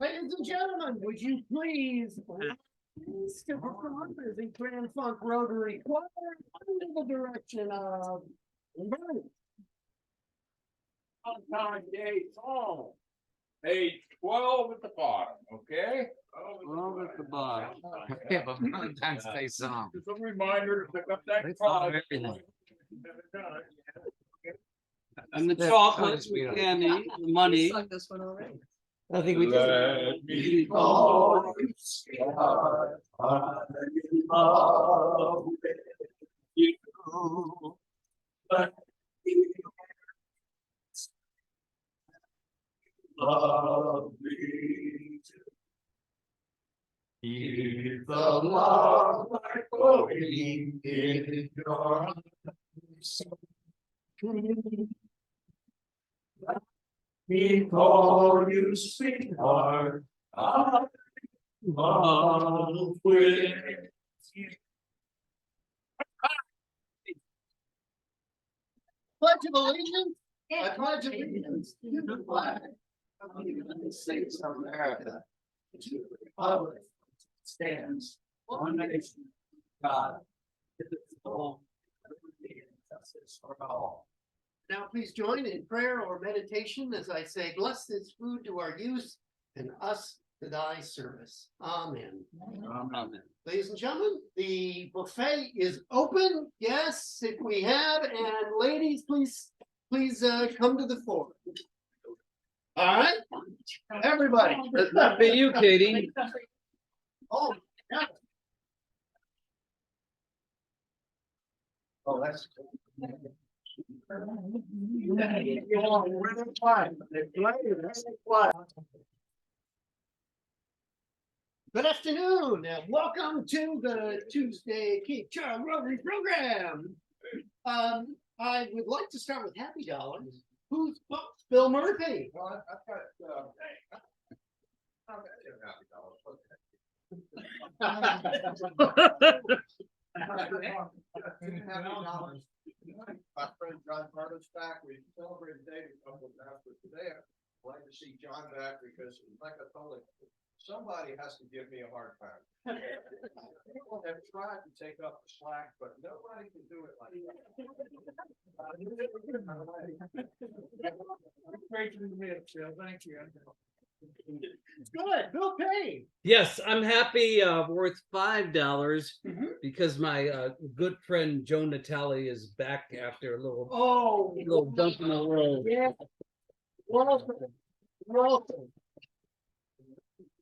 Ladies and gentlemen, would you please step perform as the Grand Funk Rotary Choir under the direction of Bernie. Valentine's Day song. Page 12 at the bottom, okay? 12 at the bottom. We have a Valentine's Day song. Just a reminder to pick up that They thought of card. everything. And the Yeah, chocolates, we don't. candy, the money. This one already. I think we just. Let me call you sweetheart. I'm in love with you. Let me love me too. Hear the love like flowing in your arms. Let me call you sweetheart. I'm in love with you. Pledge of allegiance. I pledge allegiance to the flag of the United States of America, to the republic that stands one nation, God, indivisible, with liberty and justice for all. Now please join in prayer or meditation as I say, bless this food to our use and us to thy service. Amen. Amen. Ladies and gentlemen, the buffet is open. Yes, if we have, and ladies, please come to the floor. All right, everybody. That'd be you, Katie. Oh, yeah. Oh, that's. Good afternoon and welcome to the Tuesday Cape Charles Rotary program. I would like to start with Happy Dollars. Who's booked? Bill Murphy. Well, I've got, I've got my friend John Carter's back. We celebrated David a couple of times, but today I'd like to see John back because, like I told him, somebody has to give me a hard time. People have tried to take up the slack, but nobody can do it like that. Great to meet you. Thank you. Good, Bill Payne. Yes, I'm happy, worth $5 Mhm. because my good friend Joe Natale is back after a little Oh, dump in the road. yeah. Welcome. Welcome.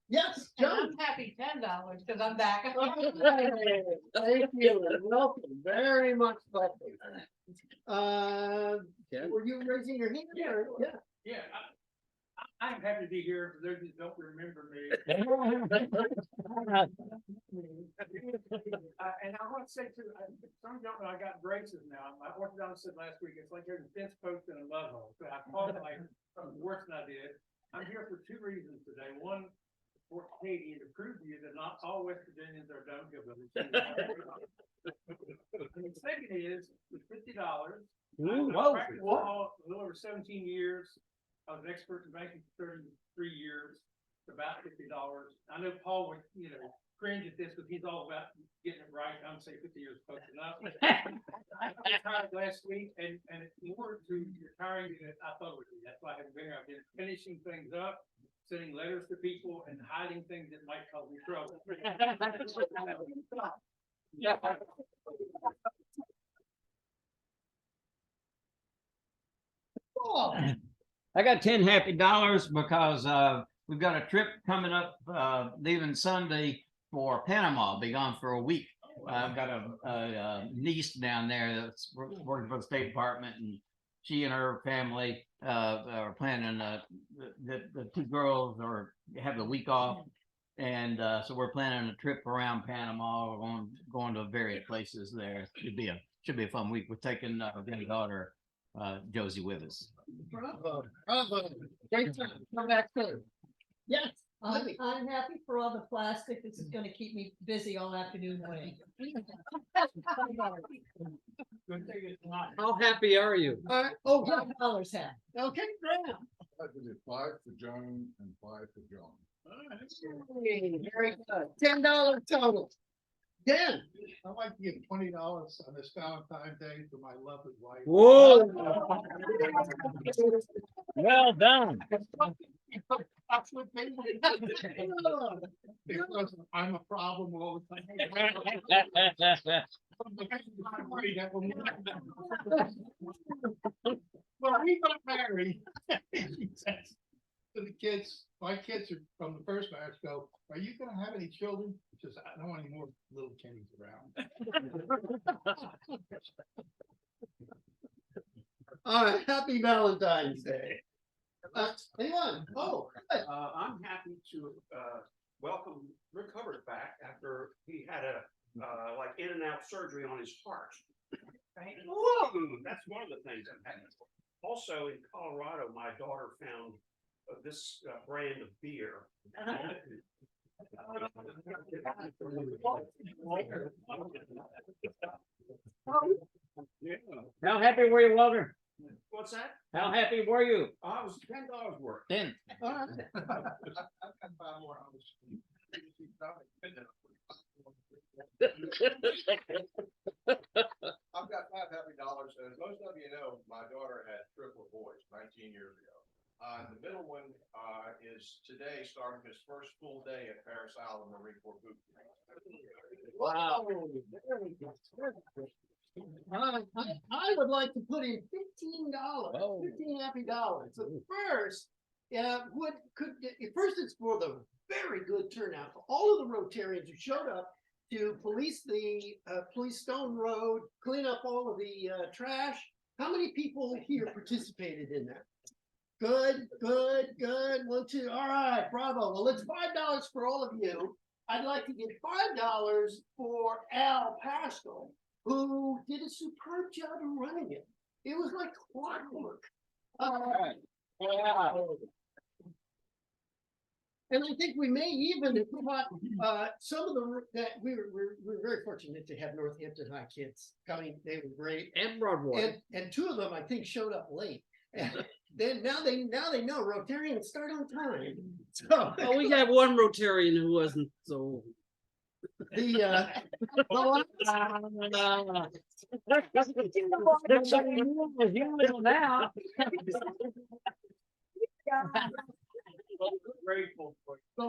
Yes, And John. I'm happy $10 because I'm back. Thank you, and welcome, very much welcome. Yeah. Were you raising your hand? or- Yeah. Yeah, I'm happy to be here, for those who don't remember me. And I want to say too, some of y'all know I got braces now. My orthodontist said last week, it's like there's a fence post in a mud hole. So I called like something worse than I did. I'm here for two reasons today. One, for Katie, to prove to you that not all West Virginians are dumb hillbillies. And the second is $50. Ooh, I whoa, practiced what? law a little over 17 years. I was an expert in banking for 33 years. It's about $50. I know Paul would, cringe at this because he's all about getting it right. I'm saying 50 years close enough. I retired last week, and it's more to retiring than I thought it would be. That's why I haven't been here. I've been finishing things up, sending letters to people, and hiding things that might cause me trouble. Yeah. Oh, I got 10 happy dollars because we've got a trip coming up leaving Sunday for Panama. I'll be gone for a week. I've got a niece down there that's working for the State Department, and she and her family are planning the two girls have the week off, and so we're planning a trip around Panama. We're going to various places there. Should be a fun week. We're taking our granddaughter Josie with us. bravo, bravo. Great time. Come back soon. Yes, I'm happy for all the plastic. This is gonna keep me busy all afternoon waiting. How happy are you? Oh, $5 half. Okay, great. I could do 5 for Joan and 5 for John. Very good. $10 total. Dan. I'd like to give $20 on this Valentine's Day to my lovely wife. Whoa. Well done. Because I'm a problem all the time. Well, we got married. She says to the kids, my kids are from the first marriage, go, are you gonna have any children? She says, I don't want any more little Kenny's around. Happy Valentine's Day. Anyone? Oh, good. I'm happy to, welcome Rick Hubbard back after he had a, like in and out surgery on his heart. Right? Whoa, that's one of the things that happened. Also in Colorado, my daughter found this brand of beer. How happy were you, Walter? What's that? How happy were you? I was $10 worth. 10. All right. I've got $5 and as most of you know, my daughter had triple boys 19 years ago. The middle one is today starting his first full day at Paris Island Marine Corps boot camp. Wow. I would like to put in $15, Oh. 15 happy dollars. So first, first it's for the very good turnout for all of the Rotarians who showed up to police Stone Road, clean up all of the trash. How many people here participated in that? Good, good, good. 1, 2. All right, bravo. Well, it's $5 for all of you. I'd like to give $5 for Al Pascal, who did a superb job of running it. It was like clockwork. And I think we may even have caught some of the that we were very fortunate to have Northampton High kids coming. They were great, And Broadway. and 2 of them I think showed up late. And then now they know Rotarians start on time. So Oh, we got one Rotarian who wasn't so. the Grateful for the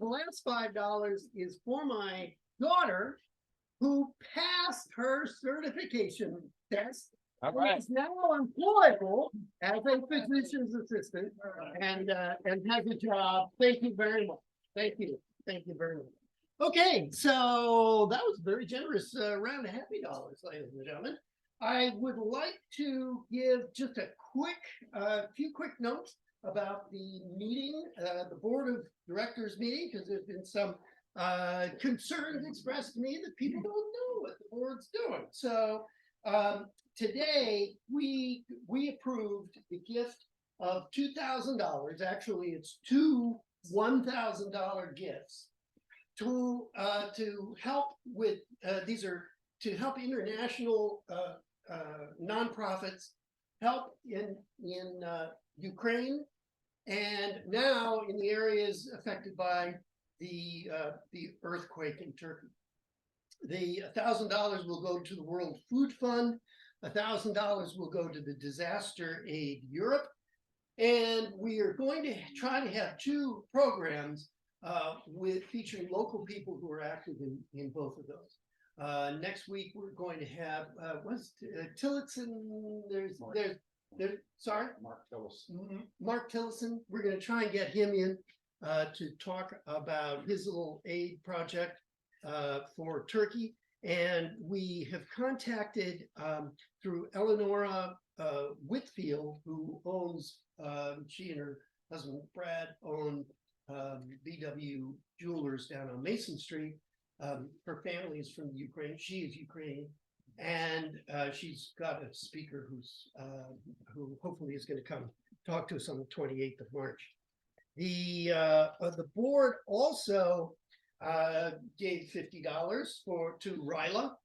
last $5 is for my daughter who passed her certification test. All Who right. is now employable as a physician's assistant and has a job. Thank you very much. Thank you. Thank you very much. Okay, so that was a very generous round of happy dollars, ladies and gentlemen. I would like to give just a few quick notes about the meeting, the board of directors meeting, because there's been some concerns expressed to me that people don't know what the board's doing. So today we approved the gift of $2,000. Actually, it's 2 $1,000 gifts to help with these are to help international nonprofits help in Ukraine and now in the areas affected by the earthquake in Turkey. The $1,000 will go to the World Food Fund. $1,000 will go to the Disaster Aid Europe. And we are going to try to have 2 programs featuring local people who are active in both of those. Next week, we're going to have, Tillotson, sorry? Mark Tillotson. We're going to try and get him in to talk about his little aid project for Turkey. And we have contacted through Eleonora Whitfield, who owns, she and her husband Brad own BW Jewelers down on Mason Street. Her family is from Ukraine. She is Ukrainian, and she's got a speaker who hopefully is going to come talk to us on the 28th of March. The board also gave $50 to Ryla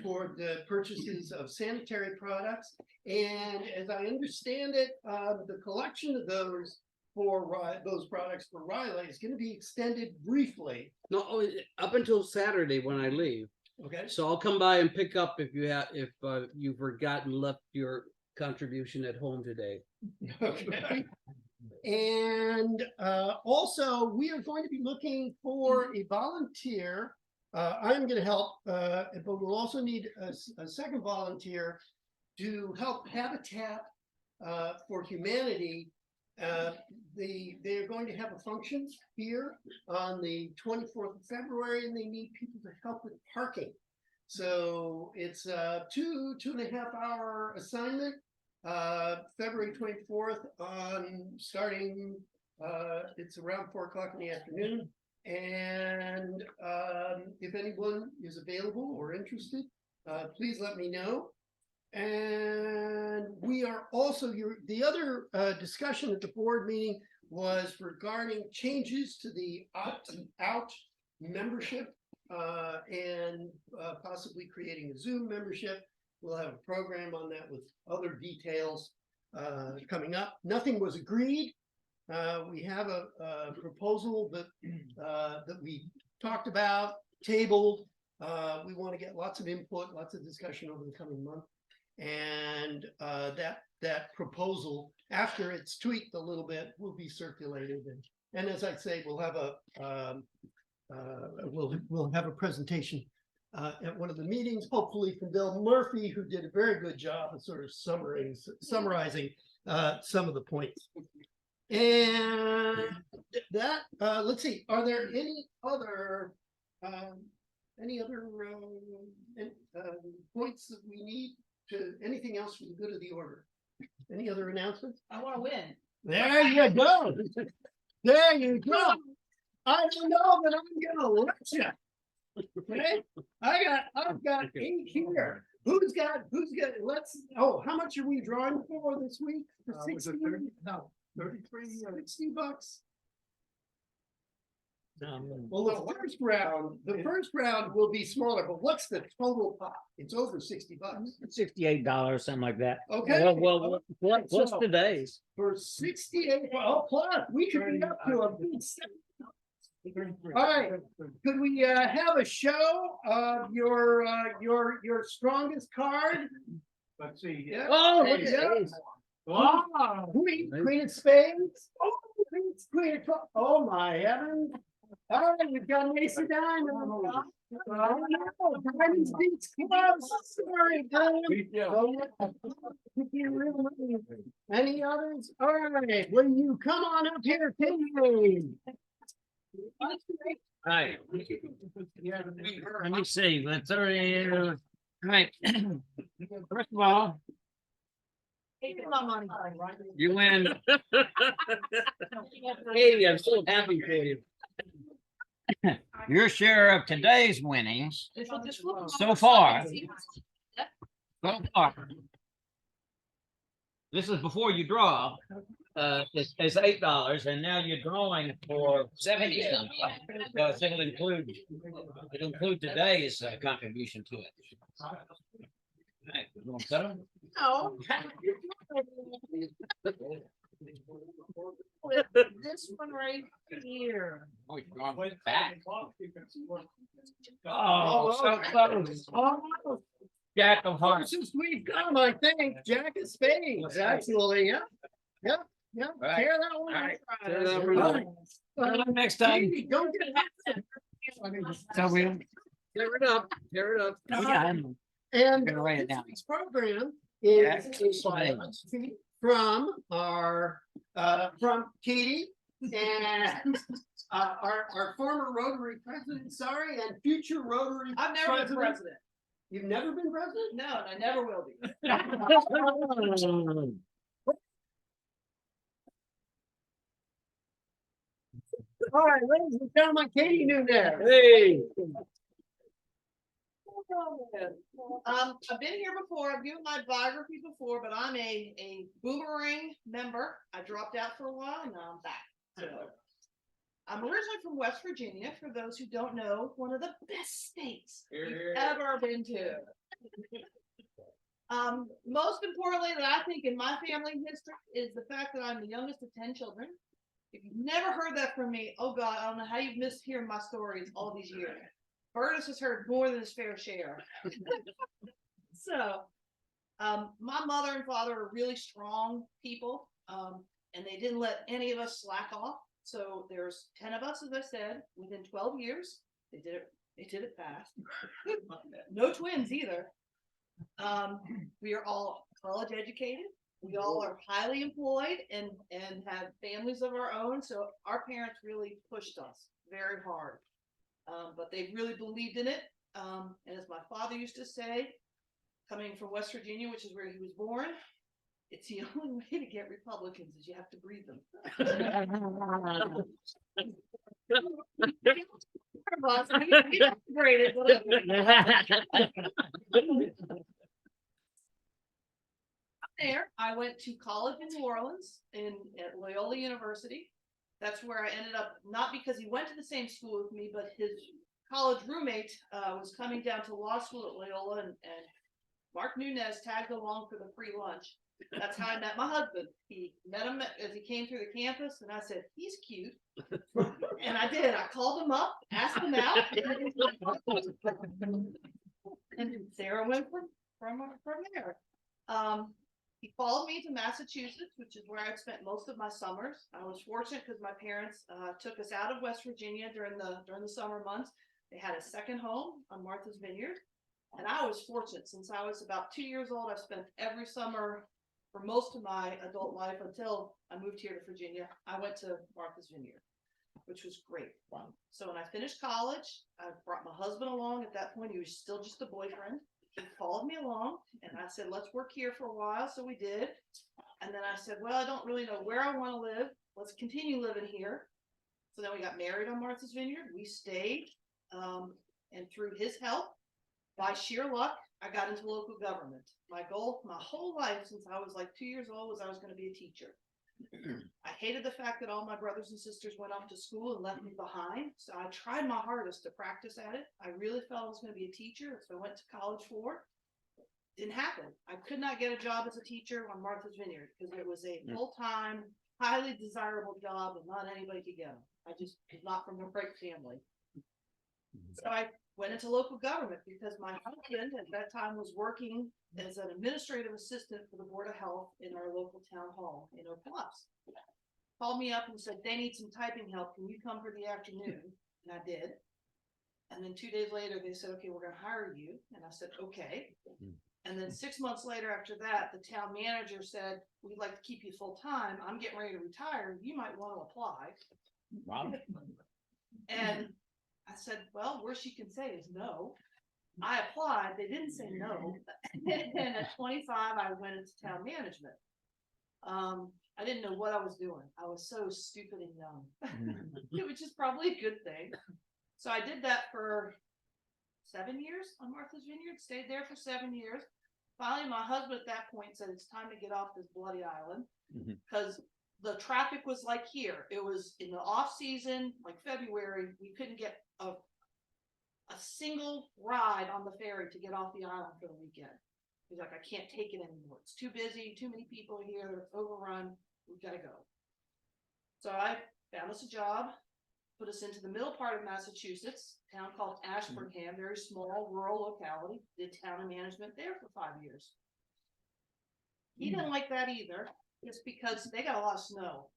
toward the purchases of sanitary products. And as I understand it, the collection of those those products for Ryla is going to be extended briefly. No, up until Saturday when I leave. Okay. So I'll come by and pick up if you've forgotten left your contribution at home today. Okay. And also, we are going to be looking for a volunteer. I'm going to help, but we'll also need a second volunteer to help Habitat for Humanity. They're going to have a function here on the 24th of February, and they need people to help with parking. So it's a 2.5 hour assignment. February 24th on starting, it's around 4 o'clock in the afternoon. And if anyone is available or interested, please let me know. And we are also, the other discussion at the board meeting was regarding changes to the opt-out membership and possibly creating a Zoom membership. We'll have a program on that with other details coming up. Nothing was agreed. We have a proposal that we talked about, tabled. We want to get lots of input, lots of discussion over the coming month. And that proposal, after it's tweaked a little bit, will be circulated. And as I say, we'll have we'll have a presentation at one of the meetings, hopefully from Bill Murphy, who did a very good job of sort of summarizing some of the points. And that, let's see, are there any other points that we need to, anything else for the good of the order? Any other announcements? I want to win. There you go. There you go. I don't know, but I'm gonna let you. Okay, I've got 8 here. Who's got, how much are we drawing for this week? For 60? No, 33, $60. Well, the first round will be smaller, but what's the total pot? It's over $60. $68, something like that. Okay. Well, what's So, today's? For 68, well, plus, we could be up to a big $70. All right, could we have a show of your strongest card? Let's see. Yeah. Oh, There look you at go. these. Wow. Queen of spades. Oh, queen of clubs. Oh my heavens. All right, we've got an ace of diamonds. Oh, no, diamonds beats clubs. Sorry, any others? All right, will you come on up here, Kenny? Right. Let me see. Let's right. First of all, you win. Hey, I'm so happy for you. Your share of today's winnings so far. This is before you draw. It's $8, and now you're drawing for 70 something. So it'll include today's contribution to it. Right, you want to settle? No. This one right here. Oh, you're drawing back. Oh, so close. Jack of hearts. Closest we've come, I think. Jack of spades, actually. Yeah. Yeah. Yeah. Right. Tear that one. All right. out. Tear that one All out. right. Next time. Don't get that. So we. Tear it up, tear it up. And Gonna write it down. this program Jack is of spades. from from Katie and our former Rotary president, sorry, and future Rotary. I've never been president. You've never been president? No, and I never will be. All right, ladies and gentlemen, Katie knew that. Hey. I've been here before, I've given my biography before, but I'm a boomerang member. I dropped out for a while and now I'm back. So, I'm originally from West Virginia, for those who don't know, one of the best states we've ever been to. Most importantly, that I think in my family history is the fact that I'm the youngest of 10 children. If you've never heard that from me, oh God, I don't know how you've missed hearing my stories all these years. Burtis has heard more than his fair share. So, my mother and father are really strong people, and they didn't let any of us slack off. So there's 10 of us, as I said, within 12 years. They did it fast. No twins either. We are all college educated. We all are highly employed and have families of our own. So our parents really pushed us very hard. But they really believed in it. And as my father used to say, coming from West Virginia, which is where he was born, it's the only way to get Republicans is you have to breed them. There, I went to college in New Orleans at Loyola University. That's where I ended up, not because he went to the same school with me, but his college roommate was coming down to law school at Loyola, and Mark Nunez tagged along for the free lunch. That's how I met my husband. He met him as he came through the campus, and I said, he's cute. And I did. I called him up, asked him out. And Sarah went from there. He followed me to Massachusetts, which is where I spent most of my summers. I was fortunate because my parents took us out of West Virginia during the summer months. They had a second home on Martha's Vineyard. And I was fortunate. Since I was about 2 years old, I've spent every summer for most of my adult life until I moved here to Virginia. I went to Martha's Vineyard, which was great fun. So when I finished college, I brought my husband along. At that point, he was still just a boyfriend. He followed me along, and I said, let's work here for a while. So we did. And then I said, well, I don't really know where I want to live. Let's continue living here. So then we got married on Martha's Vineyard. We stayed, and through his help, by sheer luck, I got into local government. My goal my whole life since I was like 2 years old was I was going to be a teacher. I hated the fact that all my brothers and sisters went off to school and left me behind. So I tried my hardest to practice at it. I really felt I was going to be a teacher. So I went to college for it. Didn't happen. I could not get a job as a teacher on Martha's Vineyard because it was a full-time, highly desirable job and not anybody could get them. I just was not from the right family. So I went into local government because my husband at that time was working as an administrative assistant for the Board of Health in our local town hall in Oak Bluffs. Called me up and said, they need some typing help. Can you come for the afternoon? And I did. And then 2 days later, they said, okay, we're going to hire you. And I said, okay. And then 6 months later after that, the town manager said, we'd like to keep you full time. I'm getting ready to retire. You might want to apply. Wow. And I said, well, worst she can say is no. I applied. They didn't say no. And at 25, I went into town management. I didn't know what I was doing. I was so stupid and young, which is probably a good thing. So I did that for 7 years on Martha's Vineyard, stayed there for 7 years. Finally, my husband at that point said, it's time to get off this bloody island because the traffic was like here. It was in the off season, like February, we couldn't get a single ride on the ferry to get off the island for the weekend. He's like, I can't take it anymore. It's too busy, too many people here, it's overrun, we've got to go. So I found us a job, put us into the middle part of Massachusetts, a town called Ashburnham, very small rural locality, did town and management there for 5 years. He didn't like that either. It's because they got a lot of snow.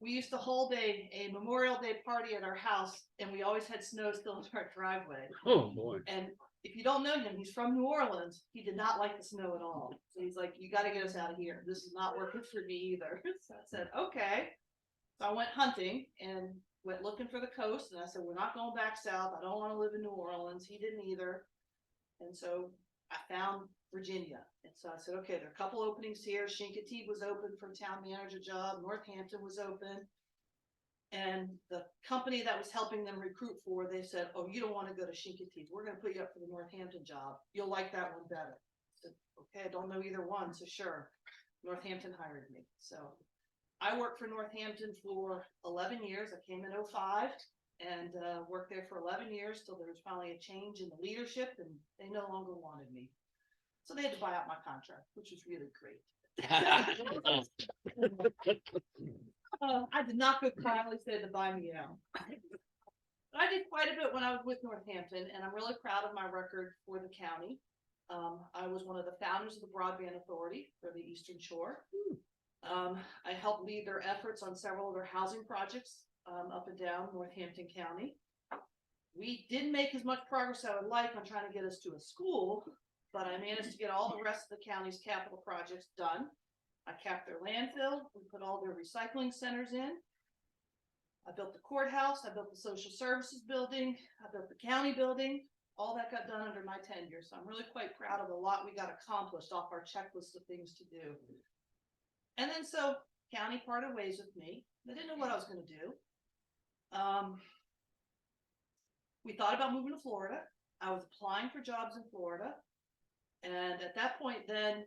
We used to hold a Memorial Day party at our house, and we always had snow still in our driveway. Oh, boy. And if you don't know him, he's from New Orleans. He did not like the snow at all. So he's like, you got to get us out of here. This is not working for me either. So I said, okay. So I went hunting and went looking for the coast. And I said, we're not going back south. I don't want to live in New Orleans. He didn't either. And so I found Virginia. And so I said, okay, there are a couple openings here. Chincoteague was open for a town manager job. Northampton was open. And the company that was helping them recruit for, they said, oh, you don't want to go to Chincoteague. We're going to put you up for the Northampton job. You'll like that one better. I said, okay, I don't know either one, so sure. Northampton hired me. So I worked for Northampton for 11 years. I came in 05 and worked there for 11 years till there was finally a change in the leadership and they no longer wanted me. So they had to buy out my contract, which was really great. I did not go kindly, they had to buy me out. But I did quite a bit when I was with Northampton, and I'm really proud of my record for the county. I was one of the founders of the Broadband Authority for the Eastern Shore. I helped lead their efforts on several of their housing projects up and down Northampton County. We didn't make as much progress as I would like on trying to get us to a school, but I managed to get all the rest of the county's capital projects done. I capped their landfill, we put all their recycling centers in. I built the courthouse, I built the social services building, I built the county building. All that got done under my tenure, so I'm really quite proud of a lot we got accomplished off our checklist of things to do. And then so county parted ways with me. They didn't know what I was going to do. We thought about moving to Florida. I was applying for jobs in Florida. And at that point, then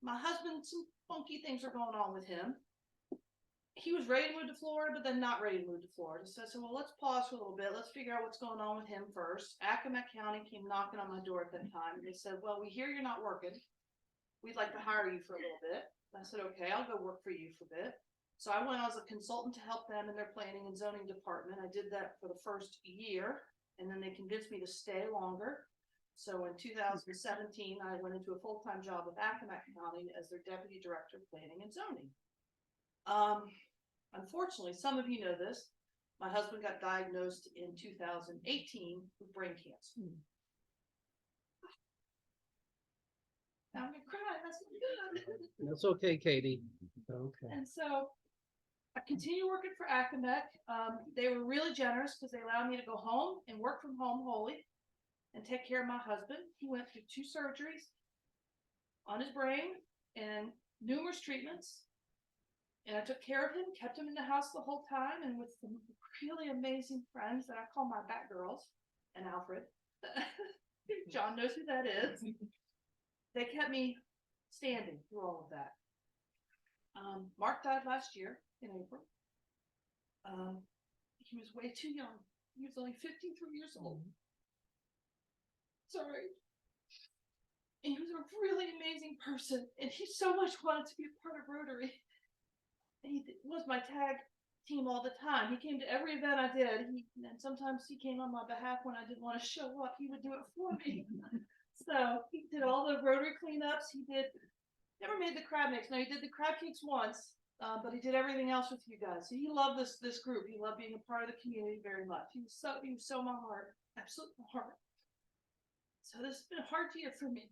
my husband, some funky things were going on with him. He was ready to move to Florida, but then not ready to move to Florida. So I said, well, let's pause for a little bit. Let's figure out what's going on with him first. Accomack County came knocking on my door at that time. And they said, well, we hear you're not working. We'd like to hire you for a little bit. I said, okay, I'll go work for you for a bit. So I went as a consultant to help them in their planning and zoning department. I did that for the first year, and then they convinced me to stay longer. So in 2017, I went into a full-time job with Accomack County as their deputy director of planning and zoning. Unfortunately, some of you know this, my husband got diagnosed in 2018 with brain cancer. Now I'm gonna cry, that's not good. That's okay, Katie. Okay. And so I continue working for Accomack. They were really generous because they allowed me to go home and work from home wholly and take care of my husband. He went through 2 surgeries on his brain and numerous treatments. And I took care of him, kept him in the house the whole time, and with some really amazing friends that I call my Batgirls and Alfred. John knows who that is. They kept me standing through all of that. Mark died last year in April. He was way too young. He was only 53 years old. Sorry. And he was a really amazing person, and he so much wanted to be a part of Rotary. He was my tag team all the time. He came to every event I did. And sometimes he came on my behalf when I didn't want to show up. He would do it for me. So he did all the Rotary cleanups. He never made the crab cakes. No, he did the crab cakes once, but he did everything else with you guys. So he loved this group. He loved being a part of the community very much. He was so my heart, absolutely my heart. So this has been a hard year for me.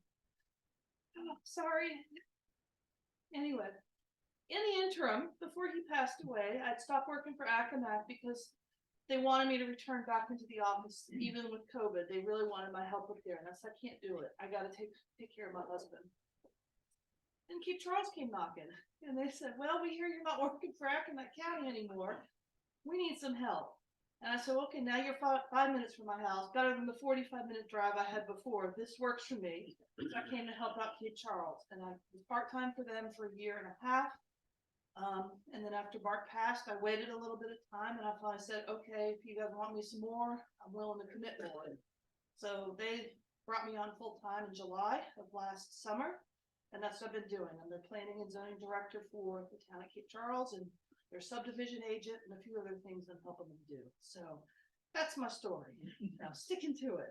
Oh, sorry. Anyway. In the interim, before he passed away, I'd stopped working for Accomack because they wanted me to return back into the office, even with COVID. They really wanted my help up there, and I said, I can't do it. I got to take care of my husband. And Cape Charles came knocking, and they said, well, we hear you're not working for Accomack County anymore. We need some help. And I said, okay, now you're 5 minutes from my house, better than the 45-minute drive I had before. This works for me. So I came to help out Cape Charles, and I was part-time for them for 1.5 years. And then after Mark passed, I waited a little bit of time, and I finally said, okay, if you guys want me some more, I'm willing to commit more. So they brought me on full time in July of last summer, and that's what I've been doing. I'm their planning and zoning director for the town of Cape Charles, and their subdivision agent, and a few other things I'm helping them do. So that's my story. Now sticking to it.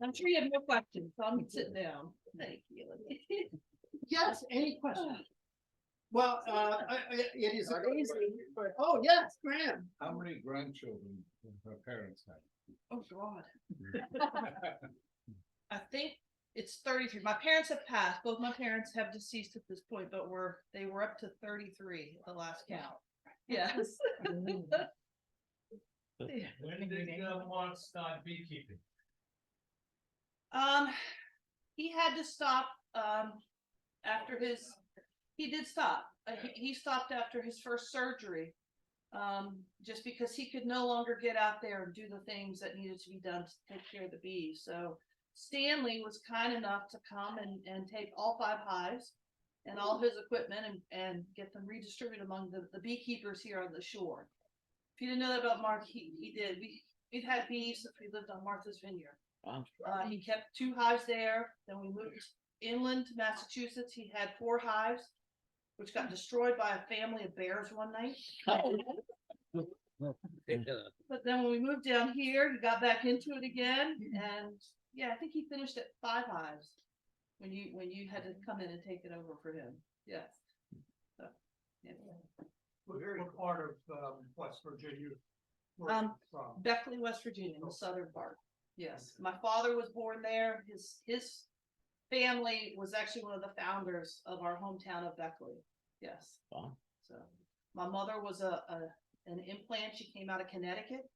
I'm sure you have no questions, so I'm sitting down. Thank you. Yes, any questions? Well, it is amazing, but, oh, yes, Graham. How many grandchildren her parents had? Oh, God. I think it's 33. My parents have passed. Both my parents have deceased at this point, but they were up to 33 at the last count. Yes. When did want to start beekeeping? He had to stop after he did stop. He stopped after his first surgery. Just because he could no longer get out there and do the things that needed to be done to take care of the bees. So Stanley was kind enough to come and take all 5 hives and all his equipment and get them redistributed among the beekeepers here on the shore. If you didn't know that about Mark, he did. We've had bees since we lived on Martha's Vineyard. Wow. He kept 2 hives there. Then we moved inland to Massachusetts. He had 4 hives, which got destroyed by a family of bears one night. But then when we moved down here, he got back into it again, and yeah, I think he finished at 5 hives when you had to come in and take it over for him. Yes. So, yeah. What part of, West Virginia? From? Beckley, West Virginia, in the southern part. Yes, my father was born there. His family was actually one of the founders of our hometown of Beckley. Yes. Wow. So my mother was an implant. She came out of Connecticut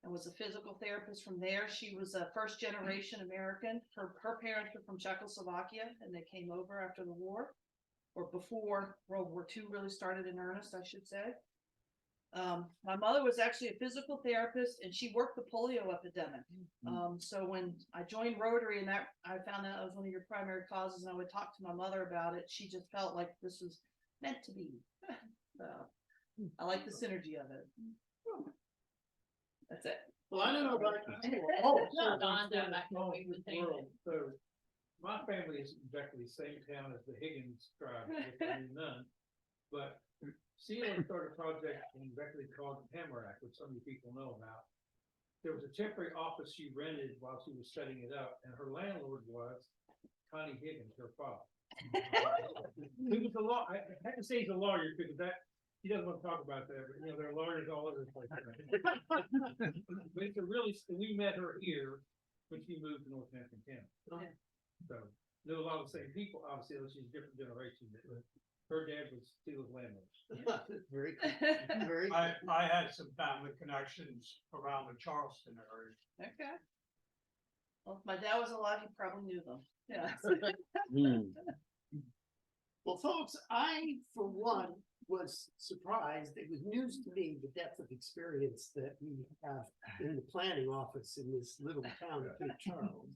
and was a physical therapist from there. She was a first generation American. Her parents were from Czechoslovakia and they came over after the war, or before World War II really started in earnest, I should say. My mother was actually a physical therapist and she worked the polio epidemic. So when I joined Rotary and that I found out it was one of your primary causes and I would talk to my mother about it, she just felt like this was meant to be. So I like the synergy of it. That's it. Well, I don't know about. So my family is exactly the same town as the Higgins tribe, none. But Sheila started a project in Beckley called Tamarack, which some of you people know about. There was a temporary office she rented while she was setting it up, and her landlord was Connie Higgins, her father. He was a law. I had to say he's a lawyer because he doesn't want to talk about that, but there are lawyers all over the place. But it's we met her here when she moved to Northampton County. So knew a lot of the same people, obviously, though she's a different generation. Her dad was still his landlord. Very, very. I had some family connections around the Charleston area. Okay. Well, if my dad was alive, he probably knew them. Yeah. Well, folks, I, for one, was surprised. It was news to me, the depth of experience that we have in the planning office in this little town of Cape Charles.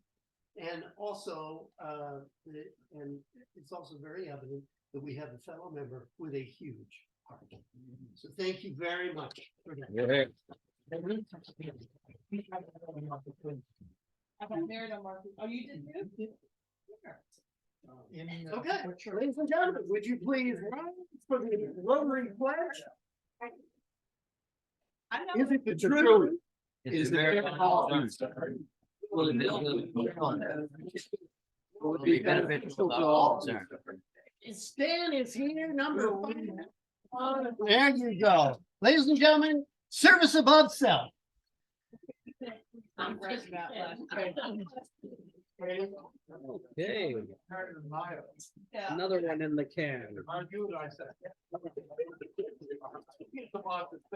And also, and it's also very evident that we have a fellow member with a huge heart. So thank you very much for that. I got married on Martha. Oh, you did too? Okay, ladies and gentlemen, would you please rise for the Rotary pledge? I know. Is it the truth? Is there will be beneficial to all concerned. Stan is here, number 1. There you go. Ladies and gentlemen, service above self. I'm fresh about that. Okay, Yeah. another one in the can. I do what I said.